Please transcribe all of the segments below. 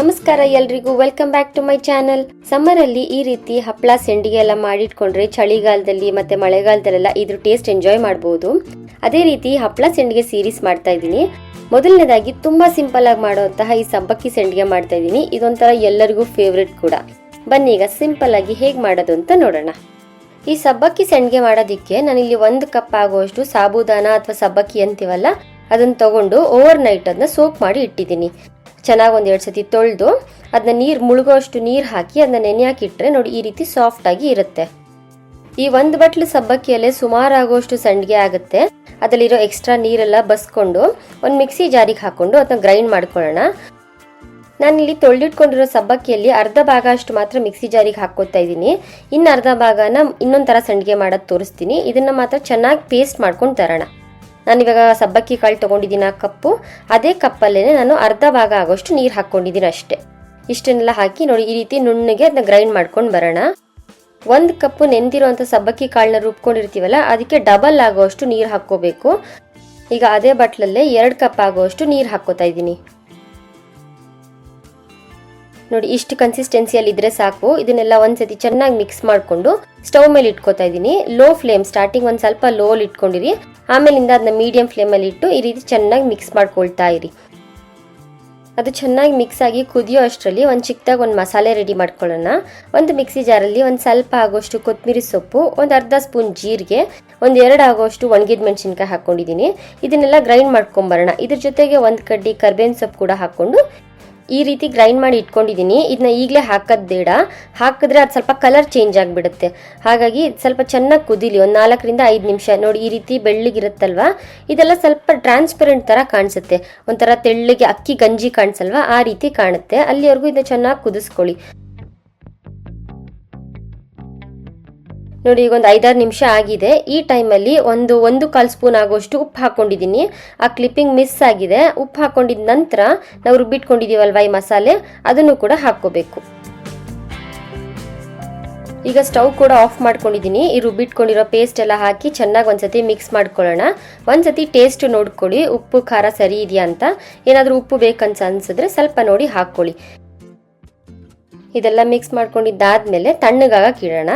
ನಮಸ್ಕಾರ ಎಲ್ರಿಗೂ, welcome back to my channel. Summer ಅಲ್ಲಿ ಈ ರೀತಿ ಹಪ್ಪಳ ಸಂಡಿಗೆ ಎಲ್ಲ ಮಾಡಿಟ್ಕೊಂಡ್ರೆ ಚಳಿಗಾಲದಲ್ಲಿ ಮತ್ತೆ ಮಳೆಗಾಲದಲ್ಲೆಲ್ಲ ಇದ್ರ ಟೇಸ್ಟ್ ಎಂಜಾಯ್ ಮಾಡಬಹುದು. ಅದೇ ರೀತಿ ಹಪ್ಪಳ ಸಂಡಿಗೆ ಸೀರೀಸ್ ಮಾಡ್ತಾ ಇದ್ದೀನಿ. ಮೊದಲನೇದಾಗಿ ತುಂಬಾ ಸಿಂಪಲ್ ಆಗಿ ಮಾಡುವಂತಹ ಈ ಸಬ್ಬಕ್ಕಿ ಸಂಡಿಗೆ ಮಾಡ್ತಾ ಇದ್ದೀನಿ. ಇದೊಂಥರ ಎಲ್ಲರಿಗೂ ಫೇವ್ರೆಟ್ ಕೂಡ. ಬನ್ನಿ ಈಗ ಸಿಂಪಲ್ ಆಗಿ ಹೇಗೆ ಮಾಡೋದು ಅಂತ ನೋಡೋಣ. ಈ ಸಬ್ಬಕ್ಕಿ ಸಂಡಿಗೆ ಮಾಡೋದಿಕ್ಕೆ ನಾನಿಲ್ಲಿ 1 ಕಪ್ ಆಗುವಷ್ಟು ಸಾಬೂದಾನ ಅಥವಾ ಸಬ್ಬಕ್ಕಿ ಅಂತೀವಲ್ಲ ಅದನ್ನ ತಗೊಂಡು ಓವರ್ ನೈಟ್ ಅದನ್ನ ಸೋಕ್ ಮಾಡಿ ಇಟ್ಟಿದ್ದೀನಿ. ಚೆನ್ನಾಗಿ 1-2 ಸತಿ ತೊಳೆದು ಅದನ್ನ ನೀರು ಮುಳುಗೋಷ್ಟು ನೀರು ಹಾಕಿ ಅದನ್ನ ನೆನೆ ಹಾಕಿಟ್ರೆ ನೋಡಿ ಈ ರೀತಿ ಸಾಫ್ಟ್ ಆಗಿ ಇರುತ್ತೆ. ಈ 1 ಬಟ್ಲು ಸಬ್ಬಕ್ಕಿಯಲ್ಲೇ ಸುಮಾರು ಆಗುವಷ್ಟು ಸಂಡಿಗೆ ಆಗುತ್ತೆ. ಅದರಲ್ಲಿರೋ ಎಕ್ಸ್ಟ್ರಾ ನೀರೆಲ್ಲ ಬಸ್ಕೊಂಡು ಒಂದು ಮಿಕ್ಸಿ ಜಾರಿಗೆ ಹಾಕೊಂಡು ಅದನ್ನ ಗ್ರೈಂಡ್ ಮಾಡ್ಕೊಳ್ಳೋಣ. ನಾನಿಲ್ಲಿ ತೊಳೆದಿಟ್ಕೊಂಡಿರೋ ಸಬ್ಬಕ್ಕಿಯಲ್ಲಿ ಅರ್ಧ ಭಾಗ ಅಷ್ಟು ಮಾತ್ರ ಮಿಕ್ಸಿ ಜಾರಿಗೆ ಹಾಕೋತಾ ಇದ್ದೀನಿ. ಇನ್ನು ಅರ್ಧ ಭಾಗನ ಇನ್ನೊಂದು ಥರ ಸಂಡಿಗೆ ಮಾಡೋದು ತೋರಿಸ್ತೀನಿ. ಇದನ್ನ ಮಾತ್ರ ಚೆನ್ನಾಗಿ ಪೇಸ್ಟ್ ಮಾಡ್ಕೊಂಡು ತರೋಣ. ನಾನಿವಾಗ ಸಬ್ಬಕ್ಕಿ ಕಾಳು ತೊಗೊಂಡಿದ್ದೀನಿ 1 ಕಪ್ಪು. ಅದೇ ಕಪ್ಪಲ್ಲೇ ನಾನು ಅರ್ಧ ಭಾಗ ಆಗೋಷ್ಟು ನೀರು ಹಾಕ್ಕೊಂಡಿದ್ದೀನಿ ಅಷ್ಟೇ. ಇಷ್ಟನ್ನೆಲ್ಲ ಹಾಕಿ ನೋಡಿ ಈ ರೀತಿ ನುಣ್ಣಗೆ ಅದನ್ನ ಗ್ರೈಂಡ್ ಮಾಡ್ಕೊಂಡು ಬರೋಣ. 1 ಕಪ್ಪು ನೆಂದಿರುವಂಥ ಸಬ್ಬಕ್ಕಿ ಕಾಳನ್ನ ರುಬ್ಕೊಂಡಿರ್ತೀವಲ್ಲ ಅದಕ್ಕೆ ಡಬಲ್ ಆಗೋಷ್ಟು ನೀರು ಹಾಕ್ಕೋಬೇಕು. ಈಗ ಅದೇ ಬಟ್ಲಲ್ಲೇ 2 ಕಪ್ ಆಗೋಷ್ಟು ನೀರು ಹಾಕ್ಕೋತಾ ಇದ್ದೀನಿ. ನೋಡಿ ಇಷ್ಟು ಕನ್ಸಿಸ್ಟೆನ್ಸಿಯಲ್ಲಿ ಇದ್ರೆ ಸಾಕು. ಇದನ್ನೆಲ್ಲ ಒಂದ್ಸತಿ ಚೆನ್ನಾಗಿ ಮಿಕ್ಸ್ ಮಾಡಿಕೊಂಡು ಸ್ಟವ್ ಮೇಲೆ ಇಟ್ಕೋತಾ ಇದ್ದೀನಿ. ಲೋ ಫ್ಲೇಮ್ ಸ್ಟಾರ್ಟಿಂಗ್ ಒಂದು ಸ್ವಲ್ಪ ಲೋಲ್ ಇಟ್ಕೊಂಡಿರಿ. ಆಮೇಲಿಂದ ಅದನ್ನ ಮೀಡಿಯಂ ಫ್ಲೇಮಲ್ಲಿ ಇಟ್ಟು ಈ ರೀತಿ ಚೆನ್ನಾಗಿ ಮಿಕ್ಸ್ ಮಾಡ್ಕೊಳ್ತಾ ಇರಿ. ಅದು ಚೆನ್ನಾಗಿ ಮಿಕ್ಸ್ ಆಗಿ ಕುದಿಯೋ ಅಷ್ಟರಲ್ಲಿ ಒಂದು ಚಿಕ್ಕದಾಗಿ ಒಂದು ಮಸಾಲೆ ರೆಡಿ ಮಾಡ್ಕೊಳ್ಳೋಣ. ಒಂದು ಮಿಕ್ಸಿ ಜಾರಲ್ಲಿ ಒಂದು ಸ್ವಲ್ಪ ಆಗೋಷ್ಟು ಕೊತ್ತಂಬರಿ ಸೊಪ್ಪು, ಒಂದು ಅರ್ಧ ಸ್ಪೂನ್ ಜೀರಿಗೆ, 1-2 ಆಗೋಷ್ಟು ಒಣಗಿದ ಮೆಣಸಿನ್ಕಾಯಿ ಹಾಕ್ಕೊಂಡಿದ್ದೀನಿ. ಇದನ್ನೆಲ್ಲ ಗ್ರೈಂಡ್ ಮಾಡ್ಕೊಂಬರೋಣ. ಇದ್ರ ಜೊತೆಗೆ 1 ಕಡ್ಡಿ ಕರ್ಬೇವಿನ ಸೊಪ್ಪು ಕೂಡ ಹಾಕ್ಕೊಂಡು ಈ ರೀತಿ ಗ್ರೈಂಡ್ ಮಾಡಿ ಇಟ್ಕೊಂಡಿದ್ದೀನಿ. ಇದನ್ನ ಈಗಲೇ ಹಾಕೋದು ಬೇಡ, ಹಾಕಿದ್ರೆ ಅದು ಸ್ವಲ್ಪ ಕಲರ್ ಚೇಂಜ್ ಆಗಿಬಿಡುತ್ತೆ. ಹಾಗಾಗಿ ಸ್ವಲ್ಪ ಚೆನ್ನಾಗಿ ಕುದೀಲಿ. ಒಂದು 4-5 ನಿಮಿಷ. ನೋಡಿ ಈ ರೀತಿ ಬೆಳ್ಳಗಿರುತ್ತಲ್ವಾ, ಇದೆಲ್ಲ ಸ್ವಲ್ಪ ಟ್ರಾನ್ಸ್ಪರೆಂಟ್ ಥರ ಕಾಣಿಸುತ್ತೆ. ಒಂಥರ ತೆಳ್ಳಗೆ ಅಕ್ಕಿ ಗಂಜಿ ಕಾಣಿಸಲ್ವಾ, ಆ ರೀತಿ ಕಾಣುತ್ತೆ. ಅಲ್ಲಿವರೆಗೂ ಇದನ್ನ ಚೆನ್ನಾಗಿ ಕುದಿಸ್ಕೊಳ್ಳಿ. ನೋಡಿ ಈಗ ಒಂದು 5-6 ನಿಮಿಷ ಆಗಿದೆ. ಈ ಟೈಮಲ್ಲಿ ಒಂದು 1/4 ಸ್ಪೂನ್ ಆಗೋಷ್ಟು ಉಪ್ಪು ಹಾಕ್ಕೊಂಡಿದ್ದೀನಿ. ಆ ಕ್ಲಿಪ್ಪಿಂಗ್ ಮಿಸ್ ಆಗಿದೆ. ಉಪ್ಪು ಹಾಕ್ಕೊಂಡಿದ ನಂತರ ನಾವು ರುಬ್ಬಿಟ್ಕೊಂಡಿದ್ದೀವಲ್ವ ಈ ಮಸಾಲೆ, ಅದನ್ನು ಕೂಡ ಹಾಕ್ಕೋಬೇಕು. ಈಗ ಸ್ಟವ್ ಕೂಡ ಆಫ್ ಮಾಡ್ಕೊಂಡಿದ್ದೀನಿ. ಈ ರುಬ್ಬಿಟ್ಕೊಂಡಿರೋ ಪೇಸ್ಟ್ ಎಲ್ಲ ಹಾಕಿ ಚೆನ್ನಾಗಿ ಒಂದ್ಸತಿ ಮಿಕ್ಸ್ ಮಾಡ್ಕೊಳ್ಳೋಣ. ಒಂದ್ಸತಿ ಟೇಸ್ಟ್ ನೋಡ್ಕೊಳ್ಳಿ, ಉಪ್ಪು ಖಾರ ಸರಿ ಇದೆಯಾ ಅಂತ. ಏನಾದರೂ ಉಪ್ಪು ಬೇಕಂತ ಅನ್ಸಿದ್ರೆ ಸ್ವಲ್ಪ ನೋಡಿ ಹಾಕ್ಕೊಳ್ಳಿ. ಇದೆಲ್ಲ ಮಿಕ್ಸ್ ಮಾಡ್ಕೊಂಡಿದ್ದಾದ್ಮೇಲೆ ತಣ್ಣಗಾಗಕ್ಕೆ ಇಡೋಣ.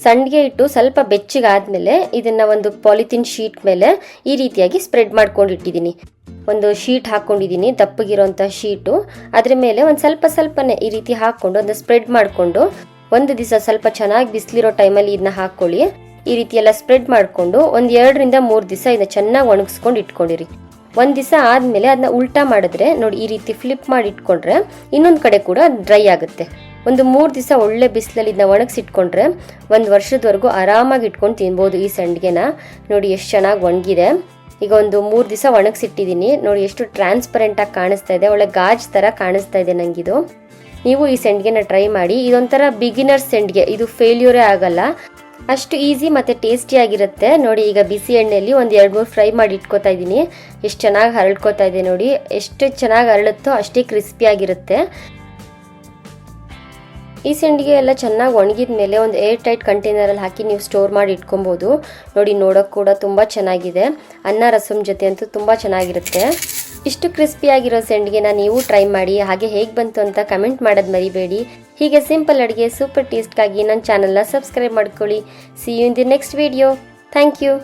ಸಂಡಿಗೆ ಇಟ್ಟು ಸ್ವಲ್ಪ ಬೆಚ್ಚಗಾದ್ಮೇಲೆ ಇದನ್ನ ಒಂದು ಪಾಲಿಥಿನ್ ಶೀಟ್ ಮೇಲೆ ಈ ರೀತಿಯಾಗಿ ಸ್ಪ್ರೆಡ್ ಮಾಡ್ಕೊಂಡು ಇಟ್ಟಿದ್ದೀನಿ. ಒಂದು ಶೀಟ್ ಹಾಕೊಂಡಿದ್ದೀನಿ, ದಪ್ಪಗಿರೋಂಥ ಶೀಟು. ಅದ್ರ ಮೇಲೆ ಒಂದು ಸ್ವಲ್ಪನೇ ಈ ರೀತಿ ಹಾಕ್ಕೊಂಡು ಅದನ್ನ ಸ್ಪ್ರೆಡ್ ಮಾಡಿಕೊಂಡು ಒಂದು ದಿವಸ ಸ್ವಲ್ಪ ಚೆನ್ನಾಗಿ ಬಿಸಿಲಿರೋ ಟೈಮಲ್ಲಿ ಇದನ್ನ ಹಾಕ್ಕೊಳ್ಳಿ. ಈ ರೀತಿ ಎಲ್ಲ ಸ್ಪ್ರೆಡ್ ಮಾಡಿಕೊಂಡು ಒಂದು 2-3 ದಿವಸ ಇದನ್ನ ಚೆನ್ನಾಗಿ ಒಣಗಿಸ್ಕೊಂಡು ಇಟ್ಕೊಂಡಿರಿ. 1 ದಿವಸ ಆದಮೇಲೆ ಅದನ್ನ ಉಲ್ಟಾ ಮಾಡಿದ್ರೆ ನೋಡಿ ಈ ರೀತಿ ಫ್ಲಿಪ್ ಮಾಡಿ ಇಟ್ಕೊಂಡ್ರೆ ಇನ್ನೊಂದು ಕಡೆ ಕೂಡ ಡ್ರೈ ಆಗುತ್ತೆ. ಒಂದು 3 ದಿವಸ ಒಳ್ಳೆ ಬಿಸಿಲಲ್ಲಿ ಇದನ್ನ ಒಣಗಿಸಿಟ್ಕೊಂಡ್ರೆ 1 ವರ್ಷದವರೆಗೂ ಆರಾಮಾಗಿ ಇಟ್ಕೊಂಡು ತಿನ್ಬೋದು ಈ ಸಂಡಿಗೆನ. ನೋಡಿ ಎಷ್ಟು ಚೆನ್ನಾಗಿ ಒಣಗಿದೆ. ಈಗ ಒಂದು 3 ದಿವಸ ಒಣಗಿಸಿಟ್ಟಿದ್ದೀನಿ. ನೋಡಿ ಎಷ್ಟು ಟ್ರಾನ್ಸ್ಪರೆಂಟ್ ಆಗಿ ಕಾಣಿಸ್ತಾ ಇದೆ, ಒಳ್ಳೆ ಗಾಜ್ ತರ ಕಾಣಿಸ್ತಾ ಇದೆ ನಂಗಿದು. ನೀವು ಈ ಸಂಡಿಗೆನ ಟ್ರೈ ಮಾಡಿ. ಇದೊಂಥರ ಬಿಗಿನರ್ಸ್ ಸಂಡಿಗೆ, ಇದು ಫೇಲ್ಯೂರೇ ಆಗಲ್ಲ. ಅಷ್ಟು ಈಸಿ ಮತ್ತೆ ಟೇಸ್ಟಿ ಆಗಿರುತ್ತೆ. ನೋಡಿ ಈಗ ಬಿಸಿ ಎಣ್ಣೆಯಲ್ಲಿ ಒಂದು 2-3 ಫ್ರೈ ಮಾಡಿ ಇಟ್ಕೋತಾ ಇದ್ದೀನಿ. ಎಷ್ಟು ಚೆನ್ನಾಗಿ ಹರಳ್ಕೋತಾ ಇದೆ ನೋಡಿ. ಎಷ್ಟು ಚೆನ್ನಾಗಿ ಹರಳುತ್ತೋ ಅಷ್ಟೇ ಕ್ರಿಸ್ಪಿ ಆಗಿರುತ್ತೆ. ಈ ಸಂಡಿಗೆ ಎಲ್ಲ ಚೆನ್ನಾಗಿ ಒಣಗಿದ ಮೇಲೆ ಒಂದು ಏರ್ ಟೈಟ್ ಕಂಟೈನರಲ್ಲಿ ಹಾಕಿ ನೀವು ಸ್ಟೋರ್ ಮಾಡಿ ಇಟ್ಕೊಬೋದು. ನೋಡಿ ನೋಡೋಕೆ ಕೂಡ ತುಂಬ ಚೆನ್ನಾಗಿದೆ. ಅನ್ನ ರಸಂ ಜೊತೆ ಅಂತೂ ತುಂಬ ಚೆನ್ನಾಗಿರುತ್ತೆ. ಇಷ್ಟು ಕ್ರಿಸ್ಪಿಯಾಗಿರೋ ಸಂಡಿಗೆನ ನೀವು ಟ್ರೈ ಮಾಡಿ. ಹಾಗೆ ಹೇಗೆ ಬಂತು ಅಂತ ಕಮೆಂಟ್ ಮಾಡೋದು ಮರಿಬೇಡಿ. ಹೀಗೆ ಸಿಂಪಲ್ ಅಡುಗೆ ಸೂಪರ್ ಟೇಸ್ಟ್ಗಾಗಿ ನನ್ನ ಚಾನಲ್ನ ಸಬ್ಸ್ಕ್ರೈಬ್ ಮಾಡ್ಕೊಳ್ಳಿ. See you in the next video. Thank you.